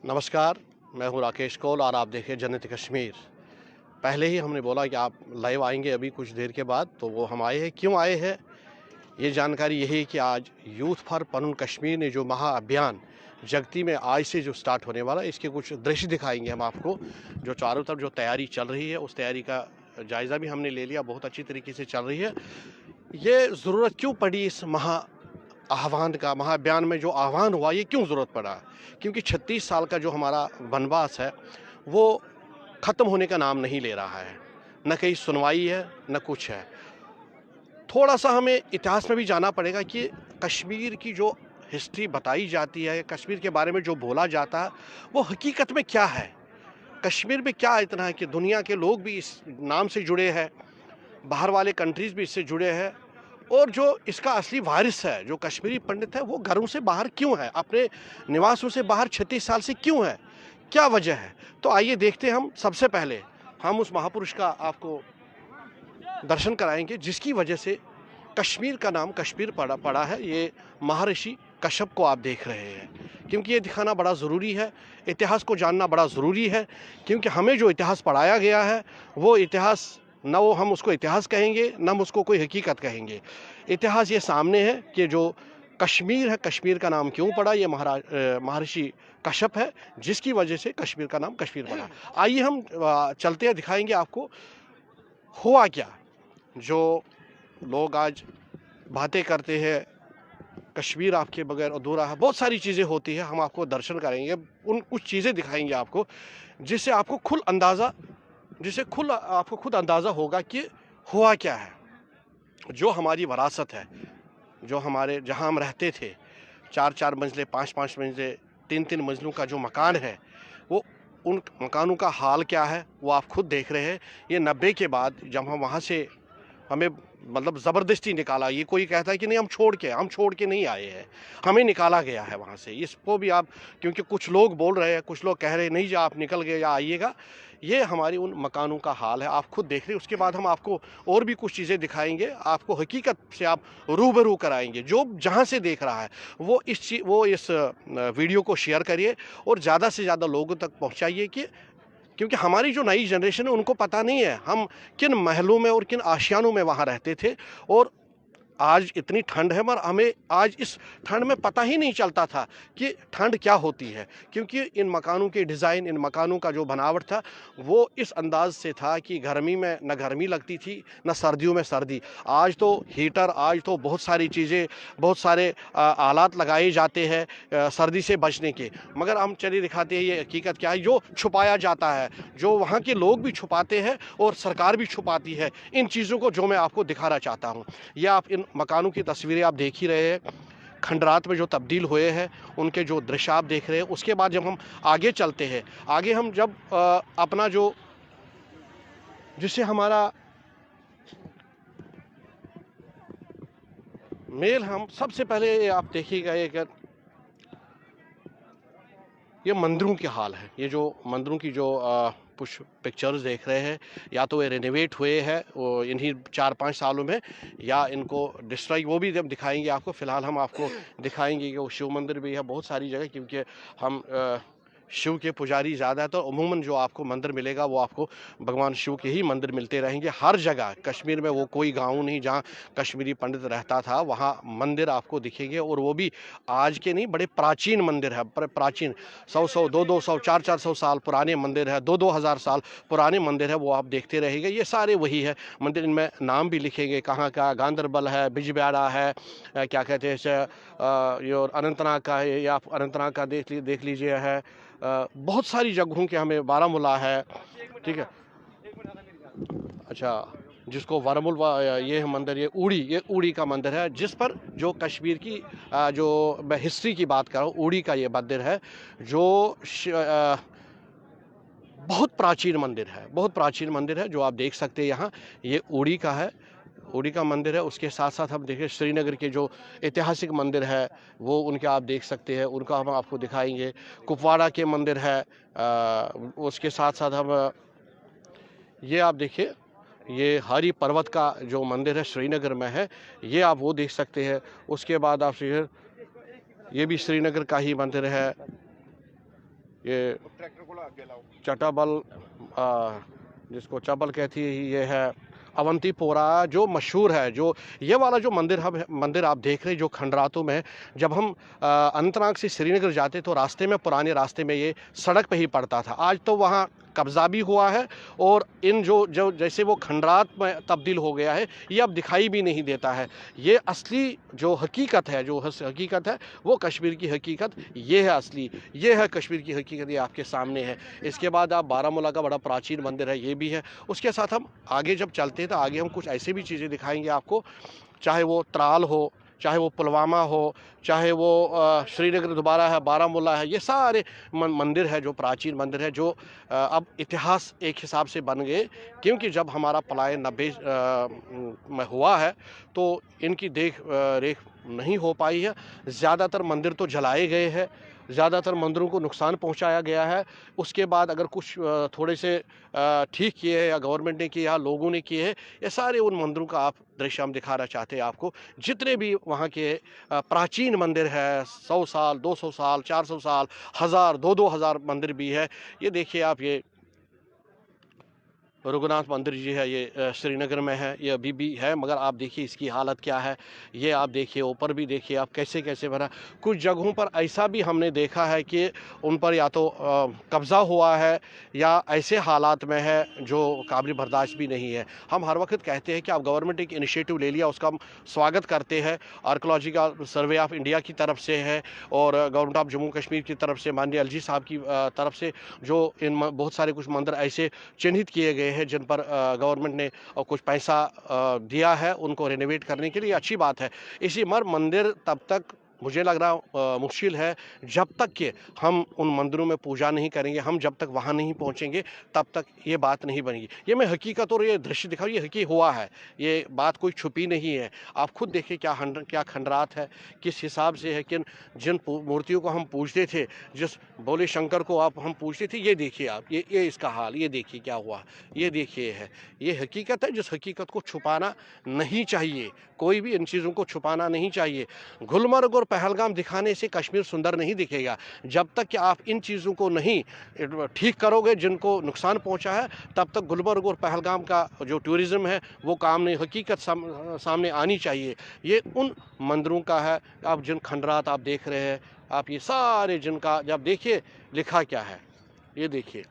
नमस्कार, मैं हूं राकेश कौल और आप देखिए जन्नत कश्मीर। पहले ही हमने बोला कि आप लाइव आएंगे अभी कुछ देर के बाद, तो वो हम आए हैं। क्यों आए हैं, ये जानकारी यही है कि आज यूथ फॉर पनून कश्मीर ने जो महाअभियान जगती में आज से जो स्टार्ट होने वाला है, इसके कुछ दृश्य दिखाएंगे हम आपको। जो चारों तरफ जो तैयारी चल रही है, उस तैयारी का जायज़ा भी हमने ले लिया, बहुत अच्छी तरीके से चल रही है। ये ज़रूरत क्यों पड़ी इस आह्वान का, महाअभियान में जो आह्वान हुआ, ये क्यों ज़रूरत पड़ा? क्योंकि 36 साल का जो हमारा वनवास है, वो ख़त्म होने का नाम नहीं ले रहा है। न कहीं सुनवाई है, न कुछ है। थोड़ा-सा हमें इतिहास में भी जाना पड़ेगा कि कश्मीर की जो हिस्ट्री बताई जाती है, कश्मीर के बारे में जो बोला जाता है, वो हकीकत में क्या है? कश्मीर में क्या इतना है कि दुनिया के लोग भी इस नाम से जुड़े हैं, बाहर वाले कंट्रीज़ भी इससे जुड़े हैं। और जो इसका असली वारिस है, जो कश्मीरी पंडित है, वो घरों से बाहर क्यों है? अपने निवासों से बाहर 36 साल से क्यों है? क्या वजह है? तो आइए देखते हैं। हम सबसे पहले हम उस महापुरुष का आपको दर्शन कराएंगे जिसकी वजह से कश्मीर का नाम कश्मीर पड़ा है। ये महर्षि कश्यप को आप देख रहे हैं, क्योंकि ये दिखाना बड़ा ज़रूरी है, इतिहास को जानना बड़ा ज़रूरी है। क्योंकि हमें जो इतिहास पढ़ाया गया है, वो इतिहास न वो हम उसको इतिहास कहेंगे, न हम उसको कोई हकीकत कहेंगे। इतिहास ये सामने है कि जो कश्मीर है, कश्मीर का नाम क्यों पड़ा, ये महर्षि कश्यप है, जिसकी वजह से कश्मीर का नाम कश्मीर पड़ा। आइए हम चलते हैं, दिखाएंगे आपको हुआ क्या। जो लोग आज बातें करते हैं, कश्मीर आपके बगैर अधूरा है, बहुत सारी चीज़ें होती है, हम आपको दर्शन कराएंगे, उन कुछ चीज़ें दिखाएंगे आपको, जिससे आपको आपको खुद अंदाज़ा होगा कि हुआ क्या है। जो हमारी विरासत है, जो हमारे जहाँ हम रहते थे, 4-4 मंजिले, 5-5 मंजिले, 3-3 मंजिलों का जो मकान है, वो उन मकानों का हाल क्या है, वो आप खुद देख रहे हैं। ये 90 के बाद जब हम वहाँ से हमें मतलब ज़बरदस्ती निकाला, ये कोई कहता है कि नहीं हम छोड़ के नहीं आए हैं, हमें निकाला गया है वहाँ से। इसको भी आप, क्योंकि कुछ लोग बोल रहे हैं, कुछ लोग कह रहे हैं नहीं जी आप निकल गए या आइएगा, ये हमारी उन मकानों का हाल है, आप खुद देख रहे हैं। उसके बाद हम आपको और भी कुछ चीज़ें दिखाएंगे, आपको हकीकत से आप रूबरू कराएंगे। जो जहाँ से देख रहा है वो इस वीडियो को शेयर करिए और ज़्यादा से ज़्यादा लोगों तक पहुँचाइए, क्योंकि हमारी जो नई जनरेशन है उनको पता नहीं है हम किन महलों में और किन आशियानों में वहाँ रहते थे। और आज इतनी ठंड है, मगर हमें आज इस ठंड में पता ही नहीं चलता था कि ठंड क्या होती है, क्योंकि इन मकानों के डिज़ाइन, इन मकानों का जो बनावट था, वो इस अंदाज से था कि गर्मी में न गर्मी लगती थी, न सर्दियों में सर्दी। आज तो हीटर, आज तो बहुत सारी चीज़ें, बहुत सारे आलात लगाए जाते हैं सर्दी से बचने के। मगर हम चलिए दिखाते हैं ये हकीकत क्या है, जो छुपाया जाता है, जो वहाँ के लोग भी छुपाते हैं और सरकार भी छुपाती है, इन चीज़ों को जो मैं आपको दिखाना चाहता हूँ। यह आप इन मकानों की तस्वीरें आप देख ही रहे हैं, खंडरात में जो तब्दील हुए हैं, उनके जो दृश्य आप देख रहे हैं। उसके बाद जब हम आगे चलते हैं, आगे हम जब अपना जो जिससे हमारा मेल, हम सबसे पहले आप देखिएगा ये मंदिरों के हाल है। ये जो मंदिरों की जो कुछ पिक्चर्स देख रहे हैं, या तो ये रेनोवेट हुए हैं वो इन्हीं 4-5 सालों में, या इनको डिस्ट्रॉय, वो भी जब दिखाएंगे आपको। फ़िलहाल हम आपको दिखाएंगे कि वो शिव मंदिर भी है बहुत सारी जगह, क्योंकि हम शिव के पुजारी ज़्यादा है, तो अमूमन जो आपको मंदिर मिलेगा वो आपको भगवान शिव के ही मंदिर मिलते रहेंगे हर जगह। कश्मीर में वो कोई गाँव नहीं जहाँ कश्मीरी पंडित रहता था, वहाँ मंदिर आपको दिखेंगे। और वो भी आज के नहीं, बड़े प्राचीन मंदिर है, प्राचीन 100-100, 200-200, 400-400 साल पुराने मंदिर है, 2-2 हज़ार साल पुराने मंदिर है, वो आप देखते रहेंगे। ये सारे वही है मंदिर, इनमें नाम भी लिखेंगे कहाँ का, गांदरबल है, बिजबिहारा है, क्या कहते हैं इसे, ये और अनंतनाग का है, या आप अनंतनाग का देख लीजिए है। बहुत सारी जगहों के, हमें बारामूला है, ठीक है, अच्छा, जिसको वारामुल ये है मंदिर, ये उड़ी का मंदिर है, जिस पर जो कश्मीर की जो मैं हिस्ट्री की बात कर रहा हूँ, उड़ी का ये मंदिर है, जो बहुत प्राचीन मंदिर है, बहुत प्राचीन मंदिर है, जो आप देख सकते हैं यहाँ। ये उड़ी का है, उड़ी का मंदिर है। उसके साथ साथ हम देखें श्रीनगर के जो ऐतिहासिक मंदिर है, वो उनके आप देख सकते हैं, उनका हम आपको दिखाएंगे। कुपवाड़ा के मंदिर है, उसके साथ साथ हम ये आप देखिए, ये हरी पर्वत का जो मंदिर है श्रीनगर में है, ये आप वो देख सकते हैं। उसके बाद आप ये भी श्रीनगर का ही मंदिर है। ये चटाबल जिसको चबल कहती है, ये है अवंतीपोरा जो मशहूर है। जो ये वाला जो मंदिर आप देख रहे हैं जो खंडरातों में है, जब हम अनंतनाग से श्रीनगर जाते तो रास्ते में, पुराने रास्ते में ये सड़क पे ही पड़ता था। आज तो वहाँ कब्जा भी हुआ है और इन जो जैसे वो खंडरात में तब्दील हो गया है, ये अब दिखाई भी नहीं देता है। ये असली जो हकीकत है, हकीकत है वो कश्मीर की हकीकत ये है असली, ये है कश्मीर की हकीकत, ये आपके सामने है। इसके बाद आप बारामूला का बड़ा प्राचीन मंदिर है, ये भी है। उसके साथ हम आगे जब चलते हैं तो आगे हम कुछ ऐसे भी चीज़ें दिखाएंगे आपको, चाहे वो त्राल हो, चाहे वो पुलवामा हो, चाहे वो श्रीनगर दोबारा है, बारामूला है, ये सारे मंदिर है जो प्राचीन मंदिर है, जो अब इतिहास एक हिसाब से बन गए। क्योंकि जब हमारा पलायन 90 में हुआ है तो इनकी देख रेख नहीं हो पाई है। ज़्यादातर मंदिर तो जलाए गए हैं, ज़्यादातर मंदिरों को नुकसान पहुंचाया गया है। उसके बाद अगर कुछ थोड़े से ठीक किए हैं या गवर्नमेंट ने किए या लोगों ने किए हैं, ये सारे उन मंदिरों का आप दृश्य हम दिखाना चाहते हैं आपको। जितने भी वहाँ के प्राचीन मंदिर है, 100 साल, 200 साल, 400 साल, 1000, 2-2 हज़ार मंदिर भी है। ये देखिए आप, ये रघुनाथ मंदिर जी है, ये श्रीनगर में है, ये अभी भी है, मगर आप देखिए इसकी हालत क्या है। ये आप देखिए ऊपर भी देखिए आप कैसे कैसे बना। कुछ जगहों पर ऐसा भी हमने देखा है कि उन पर या तो कब्ज़ा हुआ है या ऐसे हालात में है जो काबिल बर्दाश्त भी नहीं है। हम हर वक्त कहते हैं कि आप गवर्नमेंट एक इनिशिएटिव ले लिया, उसका हम स्वागत करते हैं। आर्कोलॉजिकल सर्वे ऑफ इंडिया की तरफ से है और गवर्नमेंट ऑफ जम्मू कश्मीर की तरफ से, माननीय एलजी साहब की तरफ से, जो इन बहुत सारे कुछ मंदिर ऐसे चिन्हित किए गए हैं जिन पर गवर्नमेंट ने कुछ पैसा दिया है उनको रेनोवेट करने के लिए, अच्छी बात है। इसी मंदिर तब तक मुझे लग रहा मुश्किल है जब तक कि हम उन मंदिरों में पूजा नहीं करेंगे, हम जब तक वहाँ नहीं पहुँचेंगे तब तक ये बात नहीं बनेगी। ये मैं हकीकत और ये दृश्य दिखाऊँ, ये हकीकत हुआ है, ये बात कोई छुपी नहीं है। आप खुद देखिए क्या खंडरात है, किस हिसाब से है, किन जिन मूर्तियों को हम पूजते थे, जिस भोले शंकर को आप हम पूजते थे, ये देखिए आप, ये इसका हाल, ये देखिए क्या हुआ, ये देखिए है। ये हकीकत है जिस हकीकत को छुपाना नहीं चाहिए, कोई भी इन चीज़ों को छुपाना नहीं चाहिए। गुलमर्ग और पहलगाम दिखाने से कश्मीर सुंदर नहीं दिखेगा। जब तक कि आप इन चीज़ों को नहीं ठीक करोगे जिनको नुकसान पहुंचा है, तब तक गुलमर्ग और पहलगाम का जो टूरिज़्म है वो काम नहीं, हकीकत सामने आनी चाहिए। ये उन मंदिरों का है, आप जिन खंडरात आप देख रहे हैं, आप ये सारे जिनका जब देखिए लिखा क्या है, ये देखिए,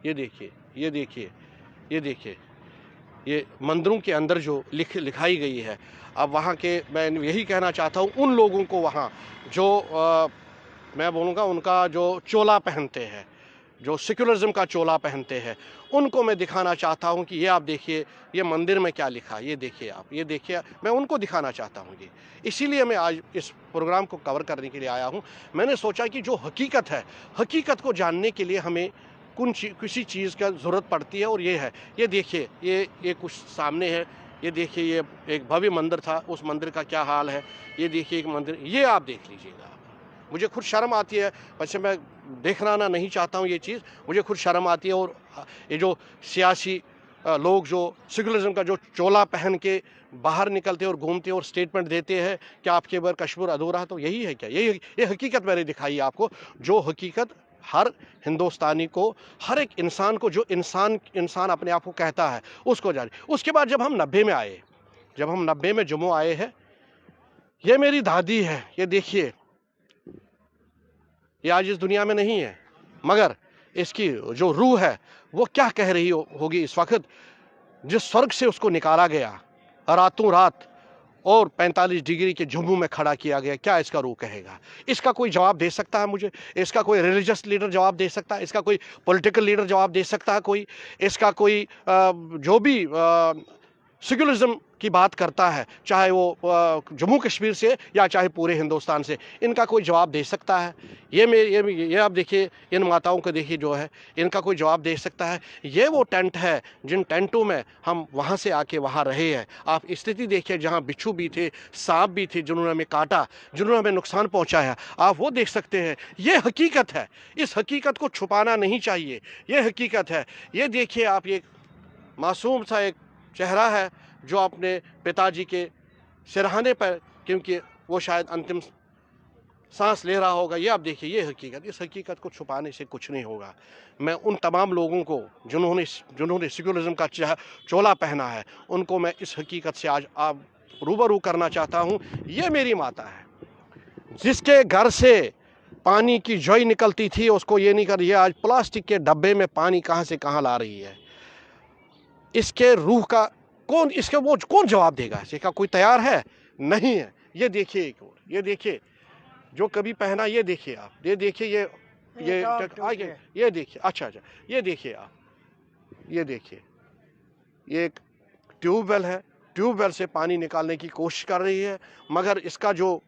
ये देखिए, ये देखिए, ये देखिए, ये मंदिरों के अंदर जो लिखाई गई है। अब वहाँ के, मैं यही कहना चाहता हूँ उन लोगों को वहाँ जो मैं बोलूँगा उनका जो चोला पहनते हैं, जो सेक्युलरिज्म का चोला पहनते हैं, उनको मैं दिखाना चाहता हूँ कि ये आप देखिए, ये मंदिर में क्या लिखा है, ये देखिए आप, ये देखिए, मैं उनको दिखाना चाहता हूँ ये। इसीलिए मैं आज इस प्रोग्राम को कवर करने के लिए आया हूँ। मैंने सोचा कि जो हकीकत है, हकीकत को जानने के लिए हमें किसी चीज़ का ज़रूरत पड़ती है, और ये है, ये देखिए, ये कुछ सामने है, ये देखिए, ये एक भव्य मंदिर था, उस मंदिर का क्या हाल है, ये देखिए एक मंदिर, ये आप देख लीजिएगा। मुझे खुद शर्म आती है, वैसे मैं देखना नहीं चाहता हूँ ये चीज़, मुझे खुद शर्म आती है। और ये जो सियासी लोग जो सेकुलरिज्म का जो चोला पहन के बाहर निकलते और घूमते और स्टेटमेंट देते हैं कि आपके बार कश्मीर अधूरा है, तो यही है क्या? ये हकीकत मैंने दिखाई आपको, जो हकीकत हर हिंदुस्तानी को, हर एक इंसान को, जो इंसान अपने आप को कहता है, उसको जाने। उसके बाद जब हम 90 में आए, जब हम 90 में जम्मू आए हैं, ये मेरी दादी है, ये देखिए, ये आज इस दुनिया में नहीं है, मगर इसकी जो रूह है वो क्या कह रही होगी इस वक्त, जिस स्वर्ग से उसको निकाला गया रातों रात और 45 डिग्री के जम्मू में खड़ा किया गया, क्या इसका रूह कहेगा? इसका कोई जवाब दे सकता है मुझे? इसका कोई रिलीजियस लीडर जवाब दे सकता है? इसका कोई पॉलिटिकल लीडर जवाब दे सकता है? कोई इसका कोई जो भी सेक्युलरिज्म की बात करता है, चाहे वो जम्मू कश्मीर से या चाहे पूरे हिंदुस्तान से, इनका कोई जवाब दे सकता है? ये आप देखिए, इन माताओं को देखिए जो है, इनका कोई जवाब दे सकता है? ये वो टेंट है जिन टेंटों में हम वहाँ से आके वहाँ रहे हैं। आप स्थिति देखिए, जहाँ बिच्छू भी थे, सांप भी थे, जिन्होंने हमें काटा, जिन्होंने हमें नुकसान पहुँचाया, आप वो देख सकते हैं। ये हकीकत है, इस हकीकत को छुपाना नहीं चाहिए, ये हकीकत है। ये देखिए आप, ये मासूम सा एक चेहरा है जो अपने पिताजी के सिरहाने पर, क्योंकि वो शायद अंतिम सांस ले रहा होगा। ये आप देखिए, ये हकीकत, इस हकीकत को छुपाने से कुछ नहीं होगा। मैं उन तमाम लोगों को जिन्होंने सेक्युलरिज्म का चोला पहना है, उनको मैं इस हकीकत से आज आप रूबरू करना चाहता हूँ। ये मेरी माता है, जिसके घर से पानी की जोई निकलती थी, उसको ये नहीं कर रही है, आज प्लास्टिक के डब्बे में पानी कहाँ से कहाँ ला रही है। इसके रूह का कौन जवाब देगा? इसका कोई तैयार है? नहीं है। ये देखिए एक और, ये देखिए जो कभी पहना, ये देखिए आप, ये देखिए, ये आगे, ये देखिए, अच्छा, ये देखिए आप, ये देखिए, ये एक ट्यूबवेल है, ट्यूबवेल से पानी निकालने की कोशिश कर रही है, मगर इसका जो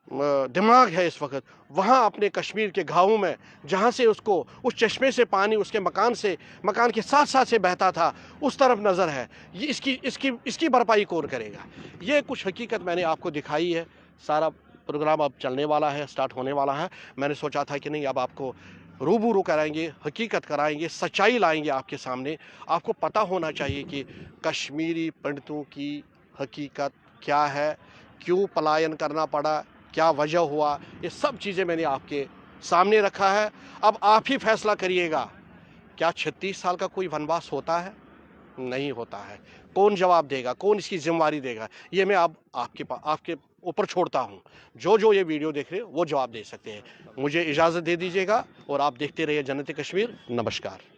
दिमाग है इस वक्त वहाँ अपने कश्मीर के गाँवों में, जहाँ से उसको उस चश्मे से पानी उसके मकान के साथ साथ से बहता था, उस तरफ नज़र है। ये इसकी भरपाई कौन करेगा? ये कुछ हकीकत मैंने आपको दिखाई है। सारा प्रोग्राम अब चलने वाला है, स्टार्ट होने वाला है। मैंने सोचा था कि नहीं, अब आपको रूबरू कराएंगे, हकीकत कराएंगे, सच्चाई लाएंगे आपके सामने। आपको पता होना चाहिए कि कश्मीरी पंडितों की हकीकत क्या है, क्यों पलायन करना पड़ा, क्या वजह हुआ, ये सब चीज़ें मैंने आपके सामने रखा है। अब आप ही फैसला करिएगा, क्या 36 साल का कोई वनवास होता है? नहीं होता है। कौन जवाब देगा, कौन इसकी जिम्मेवारी देगा? ये मैं अब आपके ऊपर छोड़ता हूँ। जो ये वीडियो देख रहे हो वो जवाब दे सकते हैं। मुझे इजाज़त दे दीजिएगा और आप देखते रहिए जन्नत कश्मीर। नमस्कार।